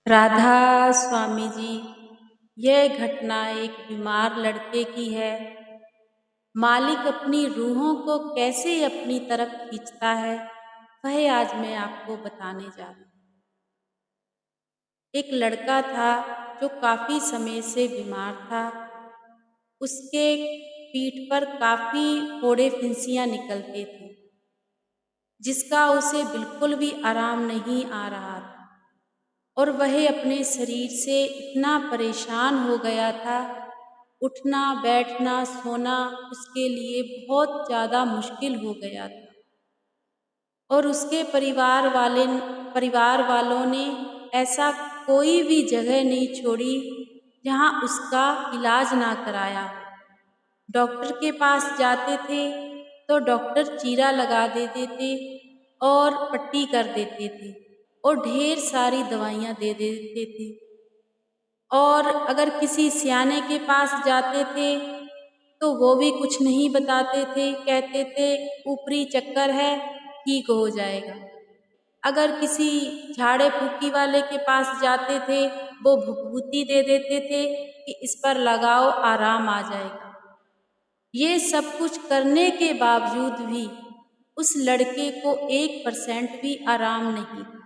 राधा स्वामी जी, यह घटना एक बीमार लड़के की है। मालिक अपनी रूहों को कैसे अपनी तरफ खींचता है, वह आज मैं आपको बताने जा रही हूँ। एक लड़का था जो काफ़ी समय से बीमार था। उसके पीठ पर काफ़ी फोड़े फिंसियाँ निकलते थे, जिसका उसे बिल्कुल भी आराम नहीं आ रहा था। और वह अपने शरीर से इतना परेशान हो गया था, उठना बैठना सोना उसके लिए बहुत ज़्यादा मुश्किल हो गया था। और उसके परिवार वालों ने ऐसा कोई भी जगह नहीं छोड़ी जहाँ उसका इलाज ना कराया हो। डॉक्टर के पास जाते थे तो डॉक्टर चीरा लगा देते थे और पट्टी कर देते थे और ढेर सारी दवाइयाँ दे देते थे। और अगर किसी सियाने के पास जाते थे तो वो भी कुछ नहीं बताते थे, कहते थे ऊपरी चक्कर है, ठीक हो जाएगा। अगर किसी झाड़े फूकी वाले के पास जाते थे, वो भभूति दे देते थे कि इस पर लगाओ आराम आ जाएगा। ये सब कुछ करने के बावजूद भी उस लड़के को 1% भी आराम नहीं था,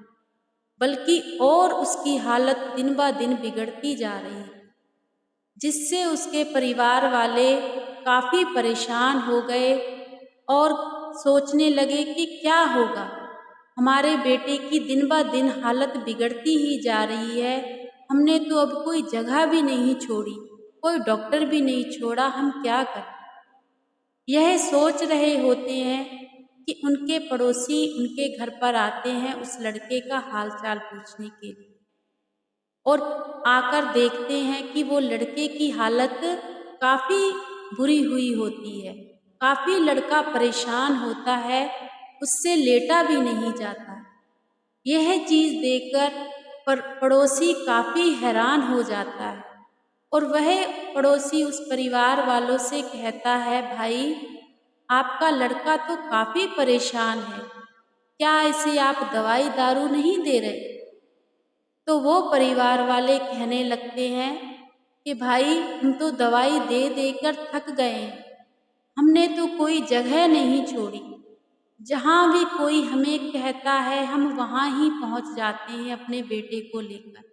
बल्कि और उसकी हालत दिन ब दिन बिगड़ती जा रही थी, जिससे उसके परिवार वाले काफ़ी परेशान हो गए और सोचने लगे कि क्या होगा, हमारे बेटे की दिन ब दिन हालत बिगड़ती ही जा रही है। हमने तो अब कोई जगह भी नहीं छोड़ी, कोई डॉक्टर भी नहीं छोड़ा, हम क्या करें। यह सोच रहे होते हैं कि उनके पड़ोसी उनके घर पर आते हैं उस लड़के का हालचाल पूछने के लिए, और आकर देखते हैं कि वो लड़के की हालत काफ़ी बुरी हुई होती है। काफ़ी लड़का परेशान होता है, उससे लेटा भी नहीं जाता। यह चीज़ देखकर पड़ोसी काफ़ी हैरान हो जाता है और वह पड़ोसी उस परिवार वालों से कहता है, भाई आपका लड़का तो काफ़ी परेशान है, क्या इसे आप दवाई दारू नहीं दे रहे। तो वो परिवार वाले कहने लगते हैं कि भाई हम तो दवाई दे देकर थक गए हैं, हमने तो कोई जगह नहीं छोड़ी, जहाँ भी कोई हमें कहता है हम वहाँ ही पहुँच जाते हैं अपने बेटे को लेकर।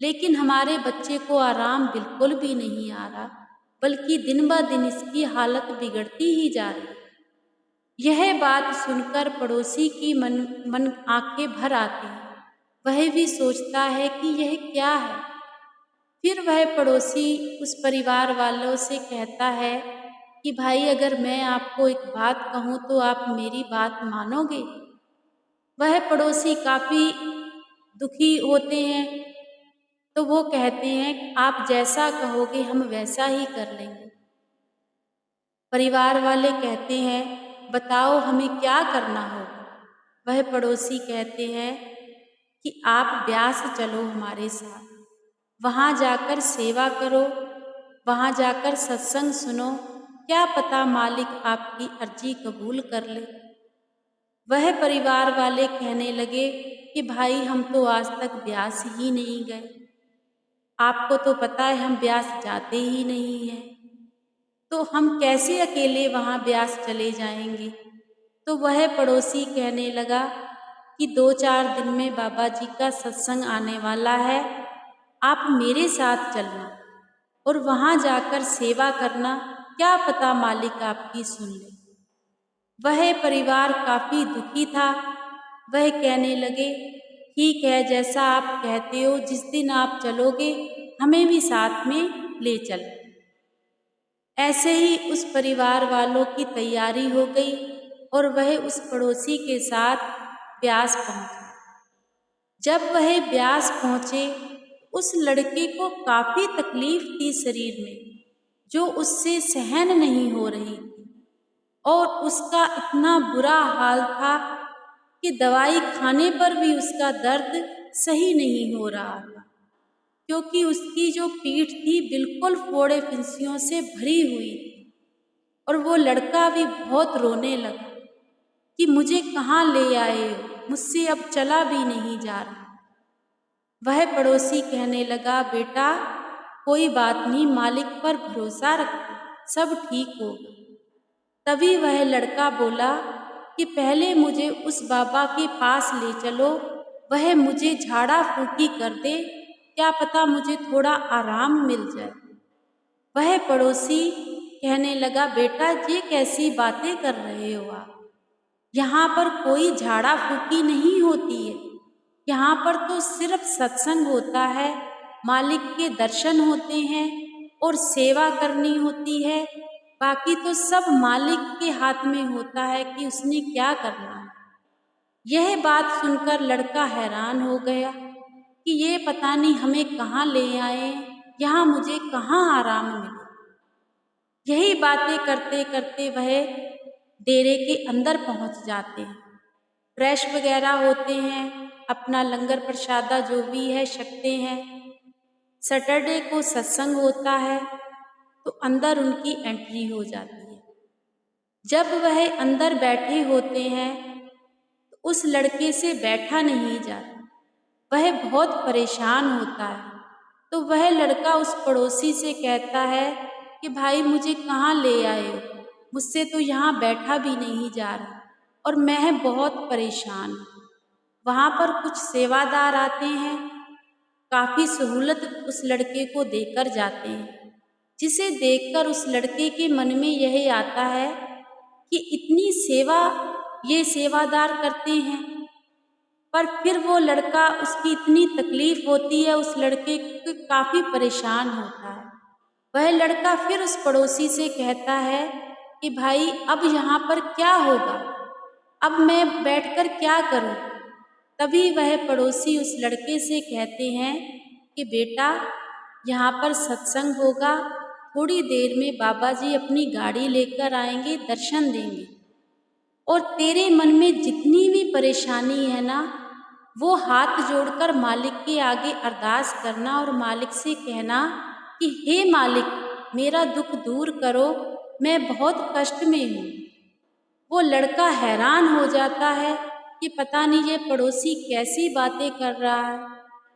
लेकिन हमारे बच्चे को आराम बिल्कुल भी नहीं आ रहा, बल्कि दिन ब दिन इसकी हालत बिगड़ती ही जा रही है। यह बात सुनकर पड़ोसी की मन आंखें भर आती हैं। वह भी सोचता है कि यह क्या है। फिर वह पड़ोसी उस परिवार वालों से कहता है कि भाई अगर मैं आपको एक बात कहूँ तो आप मेरी बात मानोगे। वह पड़ोसी काफ़ी दुखी होते हैं, तो वो कहते हैं आप जैसा कहोगे हम वैसा ही कर लेंगे। परिवार वाले कहते हैं बताओ हमें क्या करना होगा। वह पड़ोसी कहते हैं कि आप ब्यास चलो हमारे साथ, वहाँ जाकर सेवा करो, वहाँ जाकर सत्संग सुनो, क्या पता मालिक आपकी अर्जी कबूल कर ले। वह परिवार वाले कहने लगे कि भाई हम तो आज तक ब्यास ही नहीं गए, आपको तो पता है हम ब्यास जाते ही नहीं हैं, तो हम कैसे अकेले वहाँ ब्यास चले जाएंगे। तो वह पड़ोसी कहने लगा कि 2-4 दिन में बाबा जी का सत्संग आने वाला है, आप मेरे साथ चलना और वहाँ जाकर सेवा करना, क्या पता मालिक आपकी सुन ले। वह परिवार काफ़ी दुखी था। वह कहने लगे ठीक है, जैसा आप कहते हो, जिस दिन आप चलोगे हमें भी साथ में ले चल। ऐसे ही उस परिवार वालों की तैयारी हो गई और वह उस पड़ोसी के साथ ब्यास पहुँचे। जब वह ब्यास पहुँचे, उस लड़के को काफ़ी तकलीफ थी शरीर में, जो उससे सहन नहीं हो रही थी, और उसका इतना बुरा हाल था कि दवाई खाने पर भी उसका दर्द सही नहीं हो रहा था, क्योंकि उसकी जो पीठ थी बिल्कुल फोड़े फिंसियों से भरी हुई थी। और वो लड़का भी बहुत रोने लगा कि मुझे कहाँ ले आए हो, मुझसे अब चला भी नहीं जा रहा। वह पड़ोसी कहने लगा, बेटा कोई बात नहीं, मालिक पर भरोसा रखो, सब ठीक होगा। तभी वह लड़का बोला कि पहले मुझे उस बाबा के पास ले चलो, वह मुझे झाड़ा फूकी कर दे, क्या पता मुझे थोड़ा आराम मिल जाए। वह पड़ोसी कहने लगा, बेटा ये कैसी बातें कर रहे हो आप? यहाँ पर कोई झाड़ा फूकी नहीं होती है, यहाँ पर तो सिर्फ सत्संग होता है, मालिक के दर्शन होते हैं और सेवा करनी होती है। बाकी तो सब मालिक के हाथ में होता है कि उसने क्या करना है। यह बात सुनकर लड़का हैरान हो गया कि ये पता नहीं हमें कहाँ ले आए, यहाँ मुझे कहाँ आराम मिले। यही बातें करते करते वह डेरे के अंदर पहुंच जाते हैं, फ्रेश वगैरह होते हैं, अपना लंगर प्रसादा जो भी है छकते हैं। सैटरडे को सत्संग होता है तो अंदर उनकी एंट्री हो जाती है। जब वह अंदर बैठे होते हैं तो उस लड़के से बैठा नहीं जाता, वह बहुत परेशान होता है। तो वह लड़का उस पड़ोसी से कहता है कि भाई मुझे कहाँ ले आए हो, मुझसे तो यहाँ बैठा भी नहीं जा रहा और मैं बहुत परेशान हूँ। वहाँ पर कुछ सेवादार आते हैं, काफ़ी सहूलत उस लड़के को देकर जाते हैं, जिसे देखकर उस लड़के के मन में यह आता है कि इतनी सेवा ये सेवादार करते हैं। पर फिर वो लड़का, उसकी इतनी तकलीफ होती है, उस लड़के को काफ़ी परेशान होता है। वह लड़का फिर उस पड़ोसी से कहता है कि भाई अब यहाँ पर क्या होगा, अब मैं बैठकर क्या करूँ। तभी वह पड़ोसी उस लड़के से कहते हैं कि बेटा यहाँ पर सत्संग होगा, थोड़ी देर में बाबा जी अपनी गाड़ी लेकर आएंगे, दर्शन देंगे, और तेरे मन में जितनी भी परेशानी है ना, वो हाथ जोड़कर मालिक के आगे अरदास करना और मालिक से कहना कि हे मालिक मेरा दुख दूर करो, मैं बहुत कष्ट में हूँ। वो लड़का हैरान हो जाता है कि पता नहीं ये पड़ोसी कैसी बातें कर रहा है,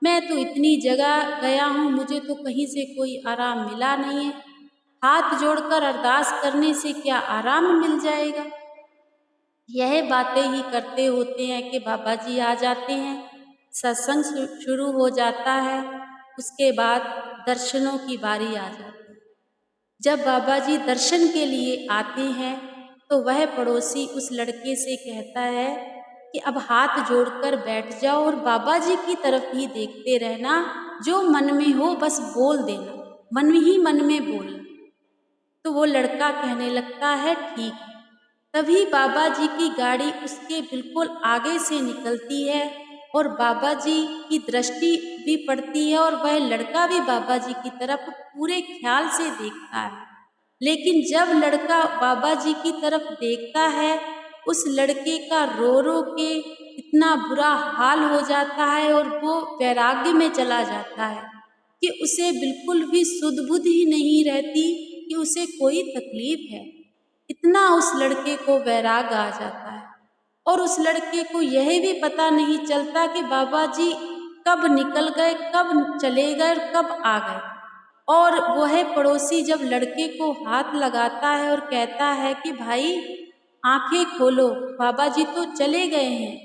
मैं तो इतनी जगह गया हूँ, मुझे तो कहीं से कोई आराम मिला नहीं है, हाथ जोड़कर अरदास करने से क्या आराम मिल जाएगा। यह बातें ही करते होते हैं कि बाबा जी आ जाते हैं, सत्संग शुरू हो जाता है, उसके बाद दर्शनों की बारी आ जाती है। जब बाबा जी दर्शन के लिए आते हैं तो वह पड़ोसी उस लड़के से कहता है कि अब हाथ जोड़कर बैठ जाओ और बाबा जी की तरफ ही देखते रहना, जो मन में हो बस बोल देना, मन ही मन में बोलना। तो वो लड़का कहने लगता है ठीक है। तभी बाबा जी की गाड़ी उसके बिल्कुल आगे से निकलती है और बाबा जी की दृष्टि भी पड़ती है और वह लड़का भी बाबा जी की तरफ पूरे ख्याल से देखता है। लेकिन जब लड़का बाबा जी की तरफ देखता है, उस लड़के का रो रो के इतना बुरा हाल हो जाता है और वो वैराग्य में चला जाता है कि उसे बिल्कुल भी सुध बुध ही नहीं रहती कि उसे कोई तकलीफ है। इतना उस लड़के को वैराग आ जाता है और उस लड़के को यह भी पता नहीं चलता कि बाबा जी कब निकल गए, कब चले गए और कब आ गए। और वह पड़ोसी जब लड़के को हाथ लगाता है और कहता है कि भाई आंखें खोलो, बाबा जी तो चले गए हैं,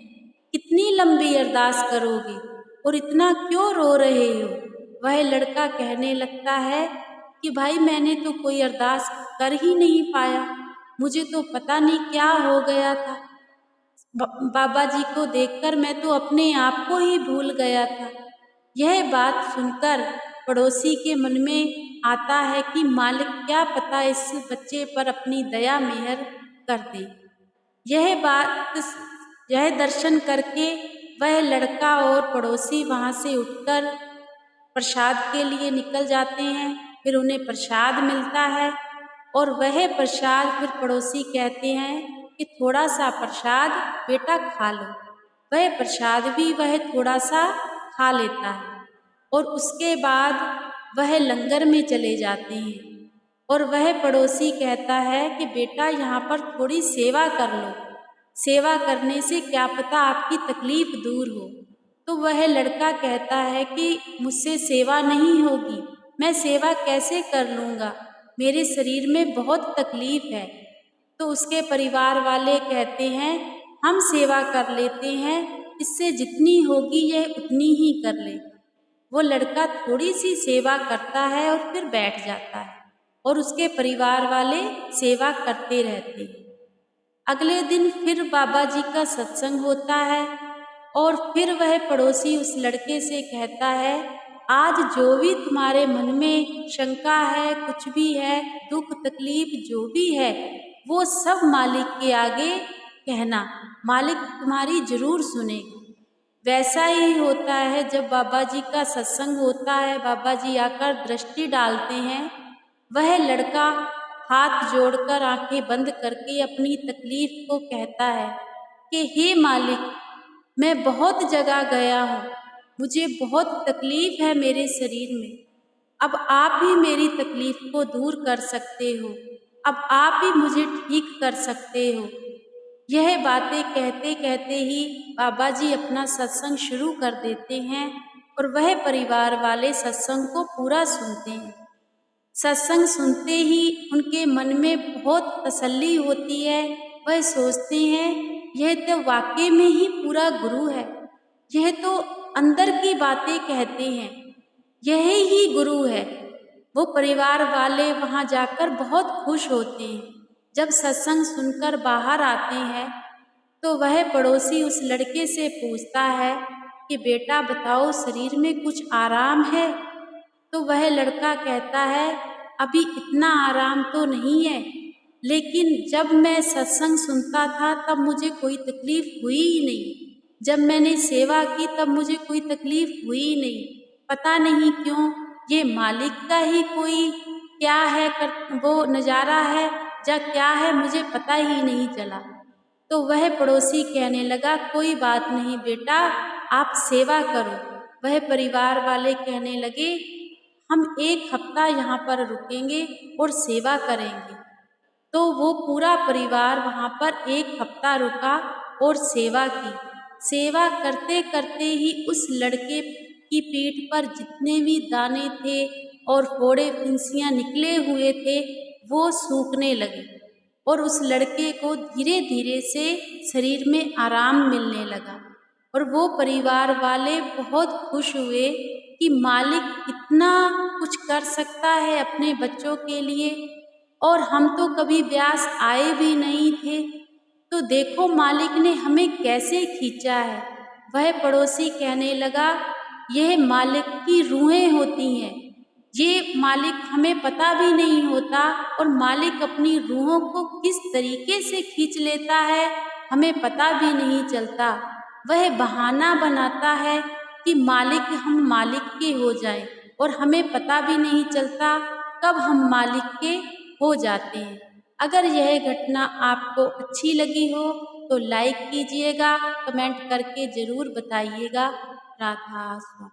कितनी लंबी अरदास करोगे और इतना क्यों रो रहे हो। वह लड़का कहने लगता है कि भाई मैंने तो कोई अरदास कर ही नहीं पाया, मुझे तो पता नहीं क्या हो गया था, बाबा जी को देखकर मैं तो अपने आप को ही भूल गया था। यह बात सुनकर पड़ोसी के मन में आता है कि मालिक क्या पता इस बच्चे पर अपनी दया मेहर कर दे। यह बात, यह दर्शन करके वह लड़का और पड़ोसी वहाँ से उठकर प्रसाद के लिए निकल जाते हैं। फिर उन्हें प्रसाद मिलता है और वह प्रसाद फिर पड़ोसी कहते हैं कि थोड़ा सा प्रसाद बेटा खा लो। वह प्रसाद भी वह थोड़ा सा खा लेता है और उसके बाद वह लंगर में चले जाते हैं और वह पड़ोसी कहता है कि बेटा यहाँ पर थोड़ी सेवा कर लो, सेवा करने से क्या पता आपकी तकलीफ दूर हो। तो वह लड़का कहता है कि मुझसे सेवा नहीं होगी, मैं सेवा कैसे कर लूँगा? मेरे शरीर में बहुत तकलीफ़ है। तो उसके परिवार वाले कहते हैं, हम सेवा कर लेते हैं, इससे जितनी होगी यह उतनी ही कर ले। वो लड़का थोड़ी-सी सेवा करता है और फिर बैठ जाता है और उसके परिवार वाले सेवा करते रहते हैं। अगले दिन फिर बाबा जी का सत्संग होता है और फिर वह पड़ोसी उस लड़के से कहता है, आज जो भी तुम्हारे मन में शंका है, कुछ भी है, दुख तकलीफ जो भी है, वो सब मालिक के आगे कहना, मालिक तुम्हारी जरूर सुनेगा। वैसा ही होता है जब बाबा जी का सत्संग होता है, बाबा जी आकर दृष्टि डालते हैं, वह लड़का हाथ जोड़कर आंखें बंद करके अपनी तकलीफ को कहता है कि हे मालिक, मैं बहुत जगह गया हूँ, मुझे बहुत तकलीफ है मेरे शरीर में, अब आप ही मेरी तकलीफ को दूर कर सकते हो, अब आप ही मुझे ठीक कर सकते हो। यह बातें कहते कहते ही बाबा जी अपना सत्संग शुरू कर देते हैं और वह परिवार वाले सत्संग को पूरा सुनते हैं। सत्संग सुनते ही उनके मन में बहुत तसल्ली होती है। वह सोचते हैं, यह तो वाकई में ही पूरा गुरु है, यह तो अंदर की बातें कहते हैं, यही ही गुरु है। वो परिवार वाले वहाँ जाकर बहुत खुश होते हैं। जब सत्संग सुनकर बाहर आते हैं तो वह पड़ोसी उस लड़के से पूछता है कि बेटा बताओ, शरीर में कुछ आराम है? तो वह लड़का कहता है, अभी इतना आराम तो नहीं है, लेकिन जब मैं सत्संग सुनता था तब मुझे कोई तकलीफ हुई ही नहीं। जब मैंने सेवा की तब मुझे कोई तकलीफ हुई ही नहीं। पता नहीं क्यों, ये मालिक का ही कोई क्या है कर वो नज़ारा है या क्या है, मुझे पता ही नहीं चला। तो वह पड़ोसी कहने लगा, कोई बात नहीं बेटा, आप सेवा करो। वह परिवार वाले कहने लगे, हम 1 हफ्ता यहाँ पर रुकेंगे और सेवा करेंगे। तो वो पूरा परिवार वहाँ पर 1 हफ्ता रुका और सेवा की। सेवा करते करते ही उस लड़के की पीठ पर जितने भी दाने थे और फोड़े फिंसियाँ निकले हुए थे, वो सूखने लगे और उस लड़के को धीरे धीरे से शरीर में आराम मिलने लगा। और वो परिवार वाले बहुत खुश हुए कि मालिक इतना कुछ कर सकता है अपने बच्चों के लिए, और हम तो कभी ब्यास आए भी नहीं थे, तो देखो मालिक ने हमें कैसे खींचा है। वह पड़ोसी कहने लगा, यह मालिक की रूहें होती हैं, ये मालिक हमें पता भी नहीं होता, और मालिक अपनी रूहों को किस तरीके से खींच लेता है हमें पता भी नहीं चलता। वह बहाना बनाता है कि हम मालिक के हो जाएं, और हमें पता भी नहीं चलता कब हम मालिक के हो जाते हैं। अगर यह घटना आपको अच्छी लगी हो तो लाइक कीजिएगा, कमेंट करके ज़रूर बताइएगा। राधा स्वामी।